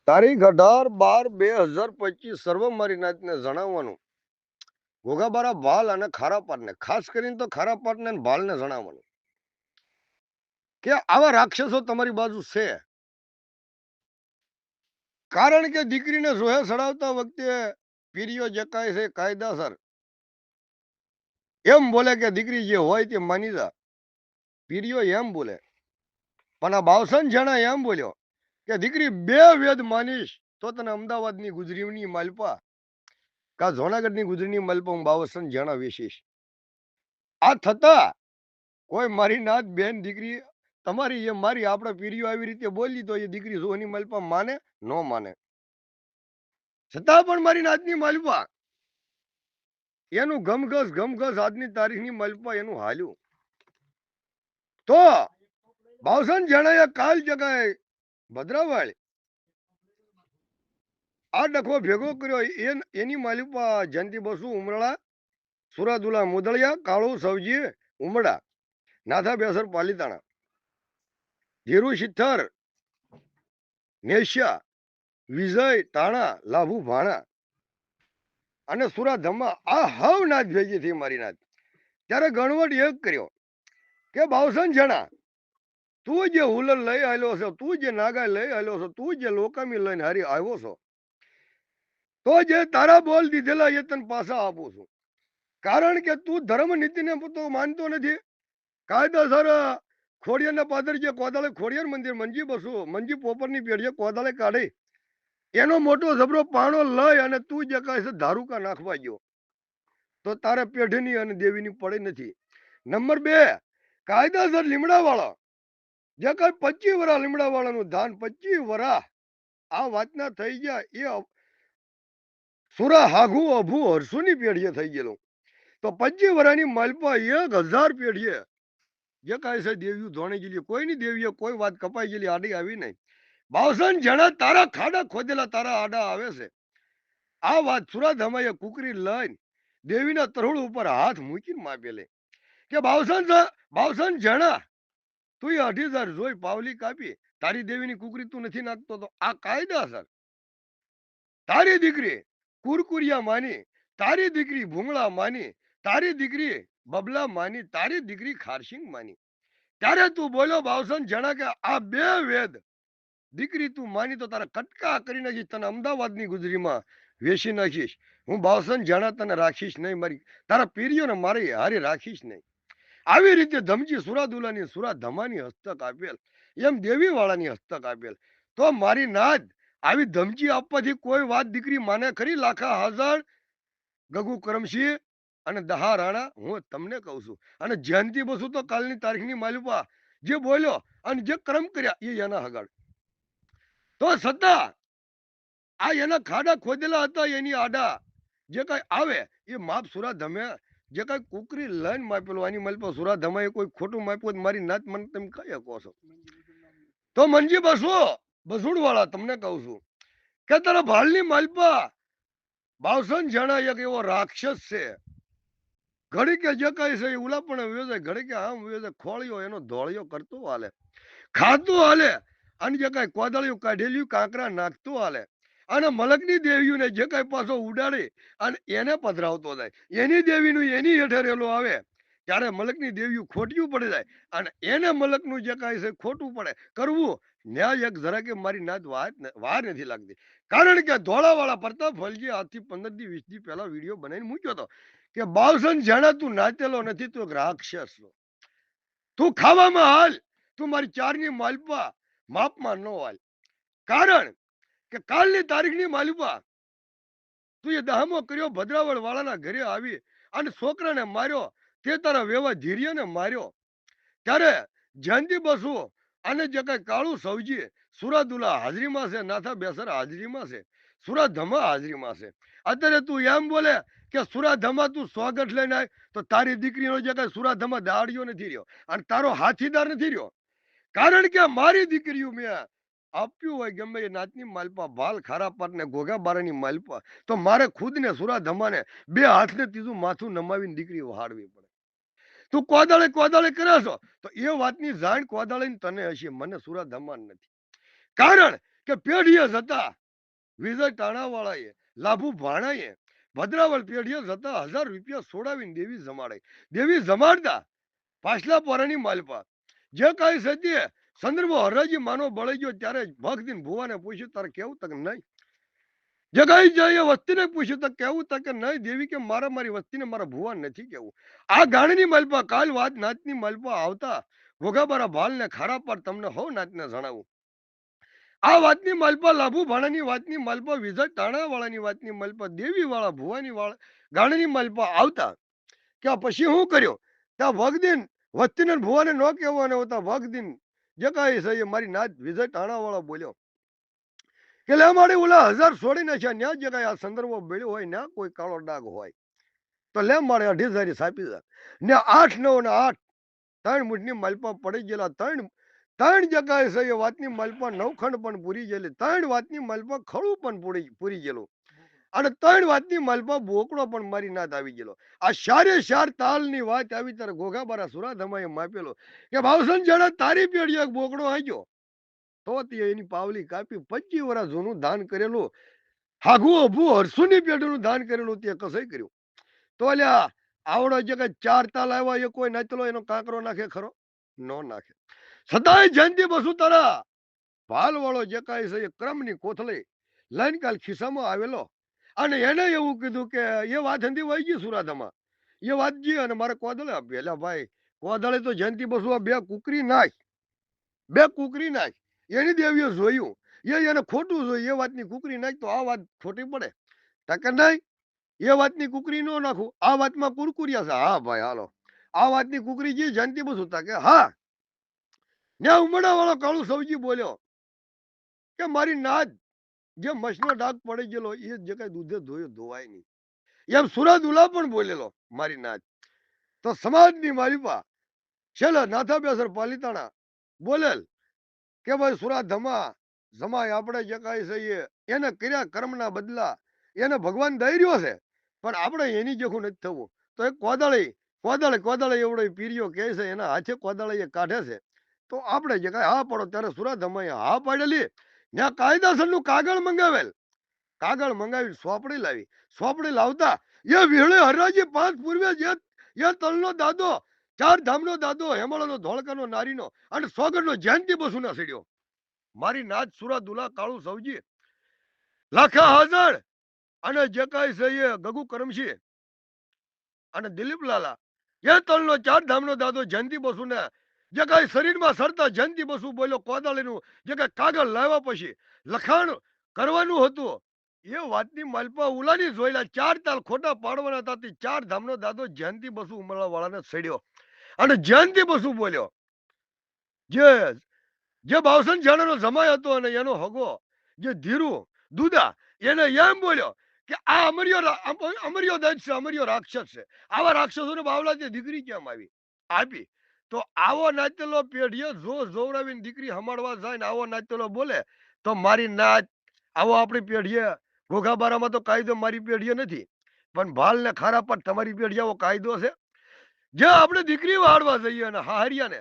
તારીખ 18/12/2025 સર્વ મારી નાતને જણાવવાનું ઘોઘાબારા ભાલ અને ખારાપાટને, ખાસ કરીને તો ખારાપાટને અને ભાલને જણાવવાનું કે આવા રાક્ષસો તમારી બાજુ છે. કારણ કે દીકરીને જોહે ચડાવતા વખતે પીરીઓ જકાય છે કાયદાસર એમ બોલે કે દીકરી જે હોય તે માની જા. પીરીઓ એમ બોલે, પણ આ બાવસન જણા એમ બોલ્યો કે દીકરી બે વેદ માનીશ તો તને અમદાવાદની ગુજરીની માલપા કા જૂનાગઢની ગુજરીની માલપા હું બાવસન જણા વેચીશ. આ થતા કોઈ મારી નાત બેન દીકરી તમારી એ મારી આપણે પીરીઓ આવી રીતે બોલી તો એ દીકરી જોહની માલપા માને ન માને, છતાં પણ મારી નાતની માલપા એનું ગમગસ આજની તારીખની માલપા એનું હાલ્યું. તો બાવસન જણાએ કાલ જગાએ ભદ્રાવાળ આ ડખો ભેગો કર્યો. એની માલિપા જયંતિ બસુ ઉમરળા, સુરાદુલા મુદળિયા, કાળુ સવજી ઉમડા, નાથા બેસર પાલીતાણા, ધીરુ શિથ્થર નેશિયા, વિજય તાણા, લાભુ ભાણા અને સુરા ધમ્મા આ હવ નાચ ભેગી થઈ મારી નાચ. ત્યારે ગણવટ એક કર્યો કે બાવસન જણા તું જે હુલર લઈ આવ્યો છો, તું જે નાગા લઈ આવ્યો છો, તું જે લોકામી લઈને હારી આવ્યો છો, તો જે તારા બોલ દીધેલા એ તને પાછા આપું છું. કારણ કે તું ધર્મ નીતિને તો માનતો નથી. કાયદેસર ખોડિયારના પાદર જે કોદાળે ખોડિયાર મંદિર મંજી બસુ મંજી પોપરની પેઢીએ કોદાળે કાઢી એનો મોટો જબરો પાણો લઈ અને તું જે કહે છે ધારુકા નાખવા ગયો તો તારે પેઢીની અને દેવીની પડે નથી. નંબર 2, કાયદેસર લીમડા વાળા જે કઈ 25 વરા લીમડા વાળાનું ધાન 25 વરા આ વાતના થઈ ગયા એ સુરા હાઘુ અભુ હરસુની પેઢીએ થઈ ગયેલું. તો 25 વરાની માલપા 1000 પેઢીએ જે કાંઈ છે દેવ્યું ધોણી ગયેલી, કોઈની દેવીએ કોઈ વાત કપાઈ ગયેલી આડી આવી નહીં. બાવસન જણા તારા ખાડા ખોદેલા તારા આડા આવે છે. આ વાત સુરા ધમાએ કુકરી લઈને દેવીના તરહુળ ઉપર હાથ મૂકીને માપેલે કે બાવસન જણા તું 2,000 જોઈ પાવલી કાપી તારી દેવીની કુકરી તું નથી નાખતો તો આ કાયદાસર તારી દીકરી કુરકુરિયા માની, તારી દીકરી ભૂંગળા માની, તારી દીકરી બબલા માની, તારી દીકરી ખારસિંગ માની. ત્યારે તું બોલ્યો બાવસન જણા કે આ બે વેદ દીકરી તું માની તો તારા કટકા કરી નાખીશ, તને અમદાવાદની ગુજરીમાં વેચી નાખીશ. હું બાવસન જણા તને રાખીશ નહીં, મારી તારા પીરીઓને મારી હારી રાખીશ નહીં. આવી રીતે ધમજી સુરાદુલાની સુરા ધમાની હસ્તક આપેલ, એમ દેવી વાળાની હસ્તક આપેલ. તો મારી નાદ આવી ધમકી આપવાથી કોઈ વાત દીકરી માને ખરી? લાખા હાજર ગગુ કરમસિંહ અને દહા રાણા હું તમને કહું છું. અને જયંતિ બસુ તો કાલની તારીખની માલુપા જે બોલ્યો અને જે કર્મ કર્યા એ એના હગાડ. તો છતાં આ એના ખાડા ખોદેલા હતા એની આડા જે કઈ આવે એ માપ સુરા ધમે જે કઈ કુકરી લઈને માપેલું આની માલપા સુરા ધમાએ કોઈ ખોટું માપ્યું મારી નાત મને તમે કઈ કહો છો? તો મંજી બસો બસુડ વાળા તમને કહું છું કે તારા ભાલની માલપા બાવસન જણા એક એવો રાક્ષસ છે. ઘડી કે જે કઈ છે એ ઉલા પણ વેચાય, ઘડી કે આમ વેચાય, ખોળ્યો એનો ધોળિયો કરતો હાલે, ખાતું હાલે અને જે કઈ કોદળિયું કાઢેલું કાંકરા નાખતું હાલે અને મલકની દેવીઓને જે કઈ પાછો ઉડાડી અને એને પધરાવતો જાય. એની દેવીનું એની હેઠે રેલો આવે ત્યારે મલકની દેવીઓ ખોટિયું પડી જાય અને એને મલકનું જે કઈ છે ખોટું પડે કરવું ન્યાય એક જરા કે મારી નાત વાર નથી લાગતી. કારણ કે ધોળાવાળા પ્રતાપ ફલજી આજથી 15 દી 20 દી પહેલા વિડીયો બનાવીને મૂક્યો હતો કે બાવસન જાણા તું નાચેલો નથી, તું એક રાક્ષસ છો. તું ખાવામાં હાલ, તું મારી ચારની માલપા માપમાં ન હાલ. કારણ કે કાલની તારીખની માલપા તું એ દહમો કર્યો, ભદ્રાવળ વાળાના ઘરે આવી અને છોકરાને માર્યો, તે તારા વેવા ધીર્યને માર્યો. ત્યારે જયંતિ બસુ અને જે કઈ કાળુ સવજી સુરાદુલા હાજરીમાં છે, નાથા બેસર હાજરીમાં છે, સુરા ધમા હાજરીમાં છે. અત્યારે તું એમ બોલે કે સુરા ધમા તું સ્વાગત લઈને આય તો તારી દીકરીનો જે કઈ સુરા ધમા દાડિયો નથી રહ્યો અને તારો હાથીદાર નથી રહ્યો. કારણ કે મારી દીકરીઓ મેં આપ્યું હોય ગમે એ નાતની માલપા ભાલ ખારાપાટ ને ઘોઘા બારાની માલપા તો મારે ખુદને સુરા ધમાને બે હાથને ત્રીજું માથું નમાવીને દીકરી વહાડવી પડે. તું કોદાળે કરે છો તો એ વાતની જાણ કોદાળે તને હશે, મને સુરા ધમાન નથી. કારણ કે પેઢીએ જતા વિજય ટાણાવાળાએ લાભુ ભાણાએ ભદ્રાવળ પેઢીએ જતા 1000 રૂપિયા છોડાવીને દેવી જમાડે. દેવી જમાડતા પાછલા પોરાની માલપા જે કાંઈ સતી સંદર્ભો હરાજી માનો બળી ગયો ત્યારે ભક્તિન ભુવાને પૂછ્યું તારે કેવું તક નહીં જગાઈ જાય વસ્તીને પૂછ્યું તો કેવું તક નહીં દેવી કે મારી વસ્તીને મારા ભુવા નથી કેવું. આ ગાણની માલપા કાલ વાત નાચની માલપા આવતા ભોગાબારા ભાલને ખારા પર તમને હો નાચને જણાવું. આ વાતની માલપા લાભુ ભાણાની વાતની માલપા વિજય ટાણાવાળાની વાતની માલપા દેવી વાળા ભુવાની વાળા ગાણની માલપા આવતા કે પછી શું કર્યો ત્યાં વગદીન વસ્તીને ભુવાને ન કહેવાને હોતા વગદીન જે કાંઈ છે એ મારી નાચ વિજય ટાણાવાળા બોલ્યો કે લે મારી ઓલા 1000 છોડી નાખ્યા ન્યા જે કાંઈ આ સંદર્ભો બેળ્યો હોય ને કોઈ કાળો ડાઘ હોય તો લે મારે 2.5 સાપી જાય ને 8 9 ને 8 ત્રણ મૂઠની માલપા પડી ગયેલા ત્રણ જગ્યાએ છે એ વાતની માલપા નવખંડ પણ પૂરી ગયેલી ત્રણ વાતની માલપા ખડું પણ પૂરી ગયેલું અને ત્રણ વાતની માલપા બોકડો પણ મારી નાત આવી ગયેલો. આ શારે શાર તાલની વાત આવી ત્યારે ઘોઘાબારા સુરાધમાએ માપેલો કે ભાવસન જણા તારી પેઢી એક બોકડો આવ્યો તો તે એની પાવલી કાપી 25 વર્ષ જૂનું દાન કરેલું હાગુ અભુ હરસુની પેઢીનું દાન કરેલું તે કસાઈ કર્યું તો અલ્યા આવડો જે કઈ 4 તાલ આવ્યા એ કોઈ નાચલો એનો કાંકરો નાખે ખરો નો નાખે. સદાય જયંતિ બસુ તારા ભાલ વાળો જે કાંઈ છે એ ક્રમની કોથળી લઈને કાલ ખિસ્સામાં આવેલો અને એને એવું કીધું કે એ વાત હંધી વહી ગઈ સુરાધામાં એ વાત જી અને મારે કોદળે આપેલા ભાઈ કોદળે તો જયંતિ બસુ બે કુકરી નાખ એની દેવીઓ જોયું એને ખોટું જોયું એ વાતની કુકરી નાખ તો આ વાત ખોટી પડે ટકે નહીં એ વાતની કુકરી નો નાખું આ વાતમાં કુરકુરિયા છે. હા ભાઈ હાલો આ વાતની કુકરી જી જયંતિ બસુ તા કે હા ન્યા ઉમડા વાળો કાળુ સૌજી બોલ્યો કે મારી નાદ જે મસનો ડાઘ પડી ગયેલો એ જે કઈ દૂધે ધોવાય નહીં એમ સુરાદુલા પણ બોલેલો મારી નાદ તો સમાજની માલિપા છેલ્લે નાથા બેસર પાલિતાણા બોલેલ કે ભાઈ સુરા જમાય આપણે જે કાંઈ છે એને કર્યા કર્મના બદલા એને ભગવાન દઈ રહ્યો છે પણ આપણે એની જેખું નથી થવું તો એક કોદાળે એવડો પીરિયો કહે છે એના હાથે કોદાળે એ કાઢે છે તો આપણે જે કાંઈ હા પડો ત્યારે સુરા ધમાએ હા પાડેલી ત્યાં કાયદાસરનું કાગળ મંગાવી સોપડી લાવતા એ વિહળે હરાજી 5 પૂર્વે જે તલનો દાદો 4 ધામનો દાદો હેમાળાનો ધોળકાનો નારીનો અને સોગરનો જયંતિ બસુના સીડ્યો મારી નાચ સુરાદુલા કાળુ સૌજી લાખા હાજર અને જે કાંઈ છે એ ગગુ કરમશી અને દિલીપ લાલા એ તલનો 4 ધામનો દાદો જયંતિ બસુને જે કાંઈ શરીરમાં સરતા જયંતિ બસુ બોલ્યો કોદાળીનું જે કાંઈ કાગળ લાવ્યા પછી લખાણ કરવાનું હતું એ વાતની માલપા ઉલાની જોયેલા 4 તાલ ખોટા પાડવાના હતા 4 ધામનો દાદો જયંતિ બસુ ઉમરલા વાળાને સડ્યો અને જયંતિ બસુ બોલ્યો જે બાવસન જાણાનો જમાય હતો અને એનો હગો જે ધીરુ દુદા એને એમ બોલ્યો કે આ અમર્યો દૈત છે અમર્યો રાક્ષસ છે આવા રાક્ષસોને બાવલાથી દીકરી કેમ આપી તો આવો નાચેલો પેઢીએ જોવરાવીને દીકરી હમાડવા જાય ને આવો નાચેલો બોલે તો મારી નાચ આવો આપણી પેઢીએ ઘોઘાબારામાં તો કાયદો મારી પેઢીએ નથી પણ ભાલ ને ખારા પર તમારી પેઢી આવો કાયદો છે જે આપણે દીકરી વાળવા જઈએ અને હાહરિયાને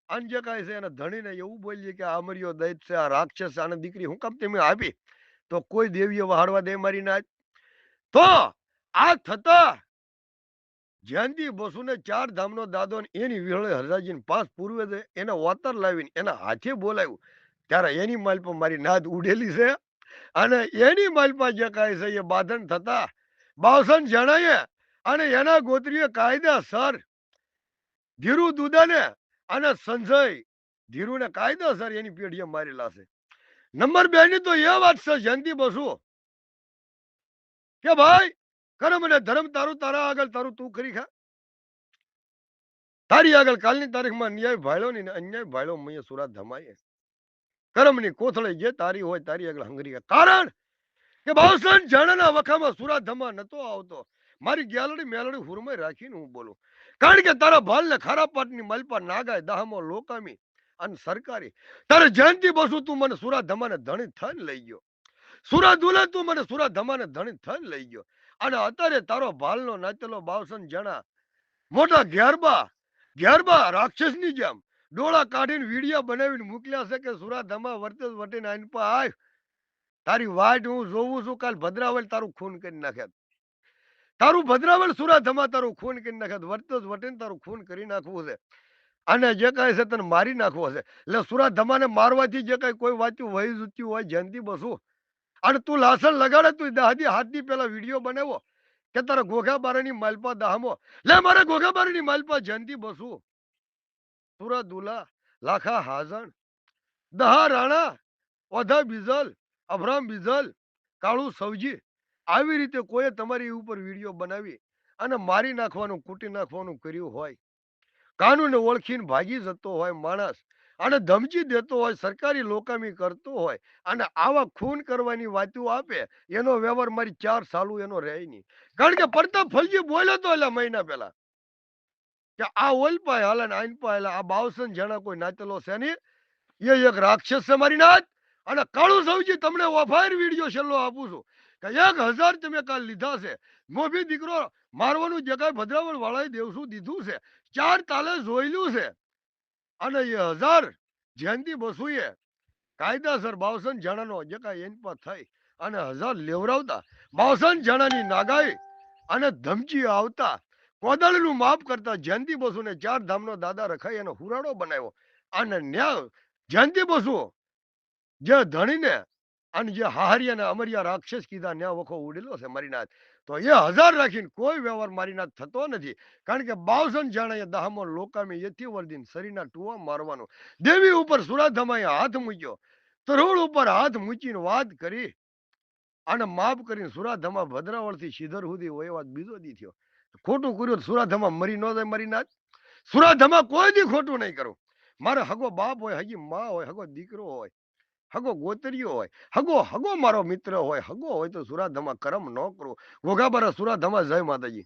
અને જે કાંઈ છે એને ધણીને એવું બોલીએ કે આ અમર્યો દૈત છે આ રાક્ષસ આને દીકરી હું કામ તમે આપી તો કોઈ દેવીએ વહાડવા દે મારી નાચ તો આ થતા જયંતિ બસુને 4 ધામનો દાદો એની વિહળે હરરાજીને 5 પૂર્વે એને ઓતર લાવીને એના હાથે બોલાવ્યું ત્યારે એની માલપા મારી નાદ ઉડેલી છે અને એની માલપા જે કાંઈ છે એ બાંધણ થતા બાવસન જણાએ અને એના ગોત્રીએ કાયદાસર ધીરુ દુદાને અને સંજય ધીરુને કાયદાસર એની પેઢીએ મારેલા છે. નંબર 2 ની તો એ વાત છે જયંતિ બસુ કે ભાઈ કર્મ અને ધર્મ તારા આગળ તારું તું કરી ખા તારી આગળ કાલની તારીખમાં ન્યાય ભાળ્યો ને અન્યાય ભાળ્યો મૈયા સુરા ધમાએ કર્મની કોથળી જે તારી હોય તારી આગળ હંગરી કારણ કે બાવસન જાણાના વખામાં સુરા ધમા નતો આવતો મારી ગ્યાલડી મેલડી હુરમાઈ રાખીને હું બોલું કારણ કે તારા ભાલને ખારા પાટની મલપા નાગાય દાહમો લોકામી અને સરકારી તારે જયંતિ બસુ તું મને સુરા ધમાને ધણી થઈને લઈ ગયો સુરા દુલા તું મને સુરા ધમાને ધણી થઈને લઈ ગયો અને અત્યારે તારો ભાલનો નાચેલો બાવસન જણા મોટા ઘેરબા રાક્ષસની જેમ ડોળા કાઢીને વિડીયો બનાવીને મોકલ્યા છે કે સુરાધામા વર્તસ વટીને આઈન પર આય, તારી વાટ હું જોઉં છું, કાલ ભદ્રાવળ તારું ખૂન કરી નાખે, તારું ભદ્રાવળ સુરાધામા તારું ખૂન કરી નાખે, વર્તસ વટીને તારું ખૂન કરી નાખવું છે. અને જે કાંઈ છે તને મારી નાખવો છે. એટલે સુરાધામાને મારવાથી જે કાંઈ કોઈ વાંચ્યું વહી જુત્યું હોય જયંતિ બસુ, અને તું લાસણ લગાડે, તું દહાથી હાથથી પેલા વિડીયો બનાવ્યો કે તારા ઘોઘા બારાની માલપા દહામો, લે મારા ઘોઘા બારાની માલપા જયંતિ બસુ, સુરત દુલા, લાખા હાજણ, દહા રાણા, ઓધા બીજલ, અભરામ બીજલ, કાળુ સવજી, આવી રીતે કોઈ તમારી ઉપર વિડીયો બનાવી અને મારી નાખવાનું, કૂટી નાખવાનું કર્યું હોય, કાનૂને ઓળખીને ભાગી જતો હોય માણસ, અને ધમકી દેતો હોય, સરકારી લોકામી કરતો હોય, અને આવા ખૂન કરવાની વાતો આપે, એનો વ્યવહાર મારી 4 સાલું એનો રહે નહીં. કારણ કે પ્રતાપ ફલજી બોલ્યો તો એટલે મહિના પહેલા કે આ ઓલપાય હાલે ને આઈન પાય હાલે, આ 52 જણા કોઈ નાચેલો છે નહીં, એ એક રાક્ષસ છે મારી નાથ. અને કાળુ સૌજી તમને ઓફાયર વિડીયો છેલ્લો આપું છું કે 1000 તમે કાલ લીધા છે, મોભી દીકરો મારવાનું જે કાંઈ ભદ્રાવળ વાળાએ દેવસું દીધું છે, 4 તાલે જોયેલું છે. અને એ 1000 જયંતિ બસુએ કાયદાસર 52 જણાનો જે કાંઈ એન પર થઈ અને 1000 લેવરાવતા, 52 જણાની નાગાઈ અને ધમકી આવતા, કોદળનું માપ કરતા જયંતિ બસુને 4 ધામનો દાદા રખાઈ એનો હુરાડો બનાવ્યો. અને ન્યા જયંતિ બસુ જે ધણીને અને જે હાહરિયા ને અમરિયા રાક્ષસ કીધા ન્યા વખો ઉડેલો છે મારી નાથ. તો એ 1000 રાખીને કોઈ વ્યવહાર મારી નાથ થતો નથી. કારણ કે 52 જણાએ દહામો લોકામી એથી વર્દીન શરીરના ટુવા મારવાનો, દેવી ઉપર સુરાધામાએ હાથ મૂક્યો, તરોડ ઉપર હાથ મૂકીને વાત કરી અને માફ કરીને સુરાધામા ભદ્રાવળથી શીધર સુધી હોય વાત બીજો દી થયો. ખોટું કર્યું સુરાધામા મરી ન જાય મારી નાથ. સુરાધામા કોઈ દી ખોટું નહીં કરું. મારે હગો બાપ હોય, હગી માં હોય, હગો દીકરો હોય, હગો ગોતરીયો હોય, હગો હગો મારો મિત્ર હોય, હગો હોય તો સુરાધામા કરમ ન કરો. ઘોઘાબારા સુરાધામા, જય માતાજી.